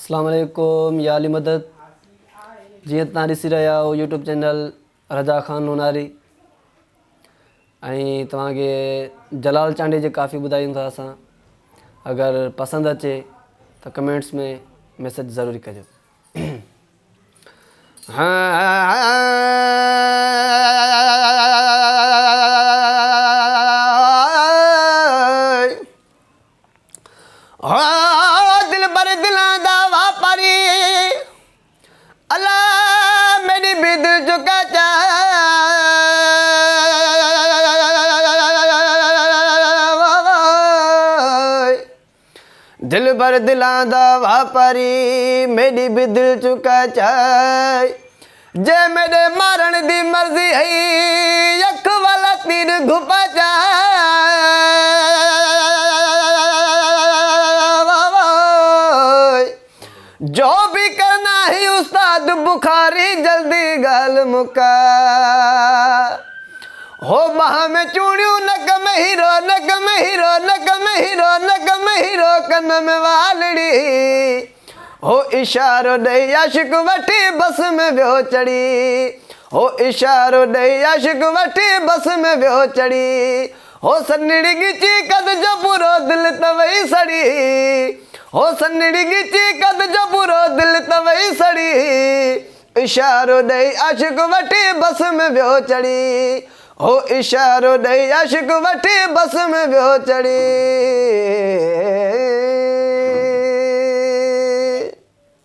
अस्सलाम वालेकुम या अली मदद जी तव्हां ॾिसी रहिया आहियो यूट्यूब चैनल रज़ा ख़ान नूनारी ऐं तव्हांखे जलाल चांडी जी काफ़ी ॿुधायूं था असां। अगरि पसंदि अचे त कमेंट्स में मैसेज ज़रूरी कजो। दिल बर दिलां दा वापारी अल्लाह मेरी भी दिल चुका दिल बर दिलां दा वापारी मेरी भी दिल चुका चाय जे मेरे मारण दी मर्जी है अख वाला तीर घुपा जो भी करना है उस्ताद बुखारी जल्दी गाल मुका हो बाह में चूड़ियों नक में हीरो नक में हीरो नक में हीरो नक में हीरो कन में वालड़ी हो इशारो दई आशिक वठी बस में व्यो चढ़ी हो इशारो दई आशिक वठी बस में व्यो चढ़ी हो सन्नड़ी गिची कद जो पूरो दिल तवई सड़ी हो सन्नड़ी गिची कद जो पूरो दिल तवई सड़ी इशारो दई आशिक वठी बस में व्यो चढ़ी हो इशारो दई आशिक वठी बस में व्यो चढ़ी।